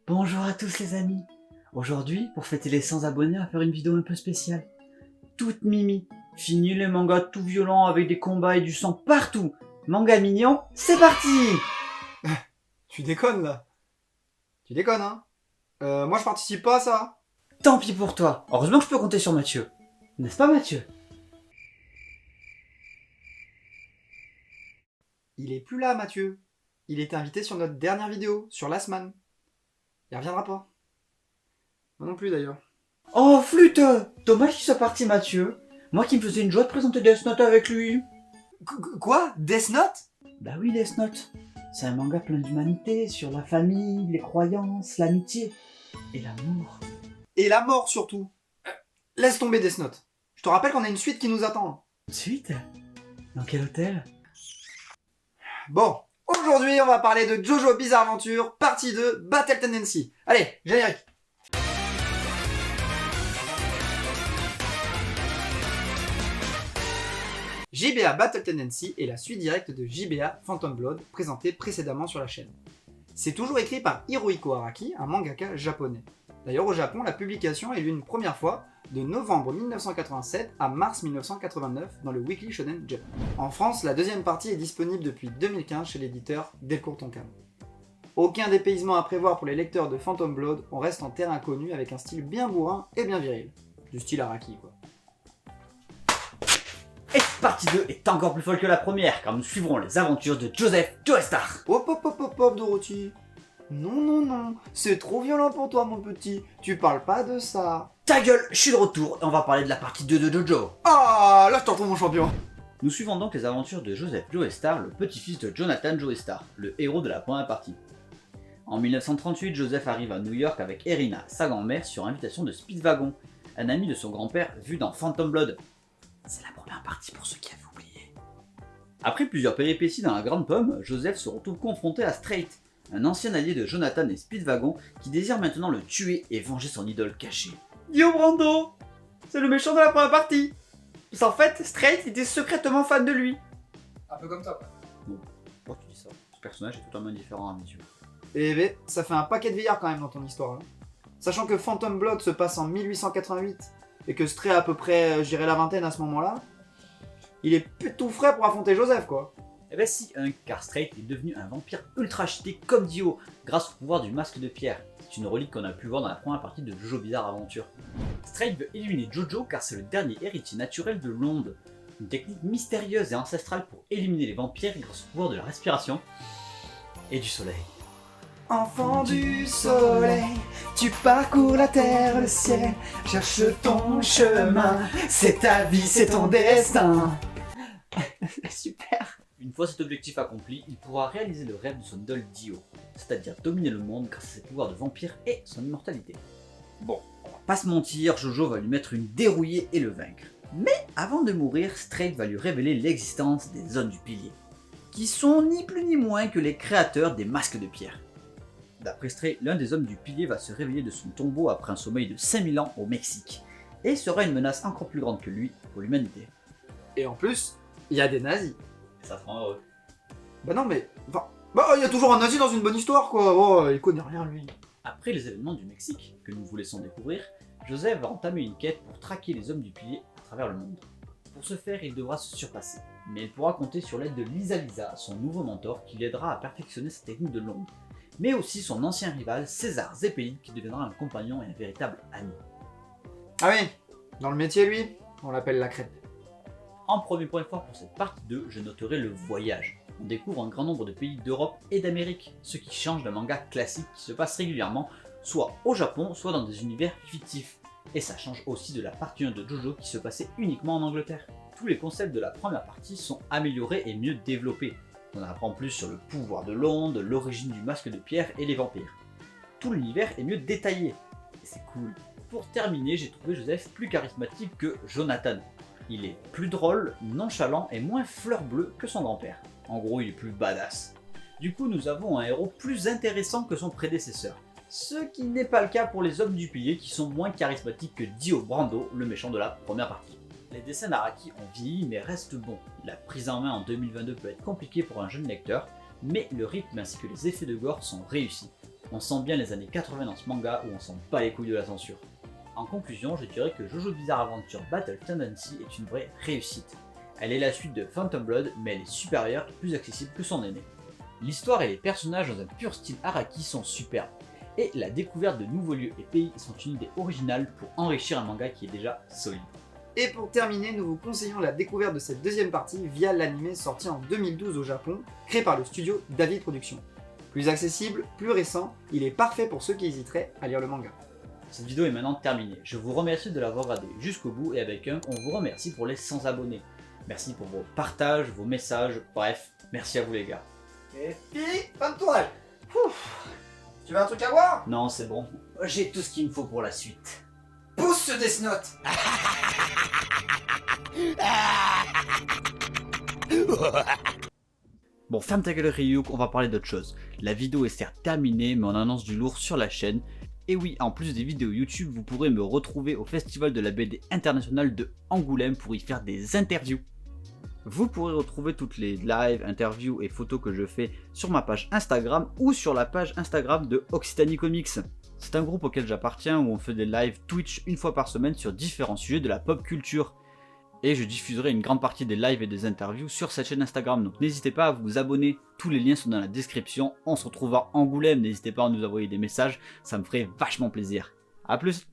Bonjour à tous les amis. Aujourd'hui, pour fêter les 100 abonnés, on va faire une vidéo un peu spéciale. Toute mimi. Fini les mangas tout violents avec des combats et du sang partout. Manga mignon, c'est parti. Tu déconnes là. Tu déconnes hein. Moi je participe pas à ça. Tant pis pour toi. Heureusement que je peux compter sur Mathieu. N'est-ce pas Mathieu? Il est plus là Mathieu. Il était invité sur notre dernière vidéo, sur Last Man. Il reviendra pas. Moi non plus d'ailleurs. Oh flûte. Dommage qu'il soit parti Mathieu. Moi qui me faisais une joie de présenter Death Note avec lui. Quoi? Death Note? Bah oui Death Note. C'est un manga plein d'humanité, sur la famille, les croyances, l'amitié et l'amour. Et la mort surtout. Laisse tomber Death Note. Je te rappelle qu'on a une suite qui nous attend. Suite? Dans quel hôtel? Bon, aujourd'hui on va parler de JoJo Bizarre Adventure, partie 2, Battle Tendency. Allez, générique. JBA Battle Tendency est la suite directe de JBA Phantom Blood, présentée précédemment sur la chaîne. C'est toujours écrit par Hirohiko Araki, un mangaka japonais. D'ailleurs au Japon, la publication est lue une première fois de novembre 1987 à mars 1989 dans le Weekly Shonen Jump. En France, la deuxième partie est disponible depuis 2015 chez l'éditeur Delcourt Tonkam. Aucun dépaysement à prévoir pour les lecteurs de Phantom Blood, on reste en terre inconnue avec un style bien bourrin et bien viril. Du style Araki quoi. Et cette partie 2 est encore plus folle que la première, car nous suivrons les aventures de Joseph Joestar. Hop hop hop hop hop Dorothy. Non, c'est trop violent pour toi mon petit, tu parles pas de ça. Ta gueule, je suis de retour et on va parler de la partie 2 de Jojo. Ah, là je t'en retrouve mon champion. Nous suivons donc les aventures de Joseph Joestar, le petit-fils de Jonathan Joestar, le héros de la première partie. En 1938, Joseph arrive à New York avec Erina, sa grand-mère, sur invitation de Speedwagon, un ami de son grand-père vu dans Phantom Blood. C'est la première partie pour ceux qui avaient oublié. Après plusieurs péripéties dans la Grande Pomme, Joseph se retrouve confronté à Straight, un ancien allié de Jonathan et Speedwagon qui désire maintenant le tuer et venger son idole cachée. Dio Brando, c'est le méchant de la première partie. En fait, Straight était secrètement fan de lui. Un peu comme toi quoi. Non, pourquoi tu dis ça? Ce personnage est totalement différent à mes yeux. Eh ben, ça fait un paquet de vieillards quand même dans ton histoire. Hein. Sachant que Phantom Blood se passe en 1888 et que Stray a à peu près, je dirais, la vingtaine à ce moment-là, il est plus tout frais pour affronter Joseph quoi. Eh ben si, car Straight est devenu un vampire ultra cheaté comme Dio, grâce au pouvoir du masque de pierre. C'est une relique qu'on a pu voir dans la première partie de Jojo Bizarre Adventure. Straight veut éliminer Jojo car c'est le dernier héritier naturel de l'onde. Une technique mystérieuse et ancestrale pour éliminer les vampires grâce au pouvoir de la respiration et du soleil. Enfant du soleil, tu parcours la terre, le ciel, cherche ton chemin, c'est ta vie, c'est ton destin. Super. Une fois cet objectif accompli, il pourra réaliser le rêve de son idole Dio, c'est-à-dire dominer le monde grâce à ses pouvoirs de vampire et son immortalité. Bon, on va pas se mentir, Jojo va lui mettre une dérouillée et le vaincre. Mais avant de mourir, Straight va lui révéler l'existence des hommes du pilier, qui sont ni plus ni moins que les créateurs des masques de pierre. D'après Stray, l'un des hommes du pilier va se réveiller de son tombeau après un sommeil de 5000 ans au Mexique, et sera une menace encore plus grande que lui pour l'humanité. Et en plus, il y a des nazis. Ça te rend heureux. Bah non mais, il y a toujours un nazi dans une bonne histoire quoi, oh, il connaît rien lui. Après les événements du Mexique, que nous vous laissons découvrir, Joseph va entamer une quête pour traquer les hommes du pilier à travers le monde. Pour ce faire, il devra se surpasser, mais il pourra compter sur l'aide de Lisa Lisa, son nouveau mentor, qui l'aidera à perfectionner sa technique de l'ombre, mais aussi son ancien rival César Zeppelin, qui deviendra un compagnon et un véritable ami. Ah oui, dans le métier lui, on l'appelle la crêpe. En premier point fort pour cette partie 2, je noterai le voyage. On découvre un grand nombre de pays d'Europe et d'Amérique, ce qui change d'un manga classique qui se passe régulièrement, soit au Japon, soit dans des univers fictifs. Et ça change aussi de la partie 1 de Jojo qui se passait uniquement en Angleterre. Tous les concepts de la première partie sont améliorés et mieux développés. On apprend plus sur le pouvoir de l'onde, l'origine du masque de pierre et les vampires. Tout l'univers est mieux détaillé, et c'est cool. Pour terminer, j'ai trouvé Joseph plus charismatique que Jonathan. Il est plus drôle, nonchalant et moins fleur bleue que son grand-père. En gros, il est plus badass. Du coup, nous avons un héros plus intéressant que son prédécesseur. Ce qui n'est pas le cas pour les hommes du pilier qui sont moins charismatiques que Dio Brando, le méchant de la première partie. Les dessins d'Araki ont vieilli mais restent bons. La prise en main en 2022 peut être compliquée pour un jeune lecteur, mais le rythme ainsi que les effets de gore sont réussis. On sent bien les années 80 dans ce manga où on sent pas les couilles de la censure. En conclusion, je dirais que Jojo Bizarre Adventure Battle Tendency est une vraie réussite. Elle est la suite de Phantom Blood, mais elle est supérieure et plus accessible que son aîné. L'histoire et les personnages dans un pur style Araki sont superbes, et la découverte de nouveaux lieux et pays sont une idée originale pour enrichir un manga qui est déjà solide. Et pour terminer, nous vous conseillons la découverte de cette deuxième partie via l'anime sorti en 2012 au Japon, créé par le studio David Productions. Plus accessible, plus récent, il est parfait pour ceux qui hésiteraient à lire le manga. Cette vidéo est maintenant terminée. Je vous remercie de l'avoir regardée jusqu'au bout et avec on vous remercie pour les 100 abonnés. Merci pour vos partages, vos messages, bref, merci à vous les gars. Et puis, fin de tournage. Tu veux un truc à voir? Non, c'est bon. J'ai tout ce qu'il me faut pour la suite. Pousse ce Death Note. Bon, ferme ta gueule Ryuk, on va parler d'autre chose. La vidéo est certes terminée, mais on annonce du lourd sur la chaîne. Et oui, en plus des vidéos YouTube, vous pourrez me retrouver au Festival de la BD internationale de Angoulême pour y faire des interviews. Vous pourrez retrouver toutes les lives, interviews et photos que je fais sur ma page Instagram ou sur la page Instagram de Occitanie Comics. C'est un groupe auquel j'appartiens où on fait des lives Twitch une fois par semaine sur différents sujets de la pop culture. Et je diffuserai une grande partie des lives et des interviews sur cette chaîne Instagram, donc n'hésitez pas à vous abonner, tous les liens sont dans la description. On se retrouve à Angoulême, n'hésitez pas à nous envoyer des messages, ça me ferait vachement plaisir. A plus.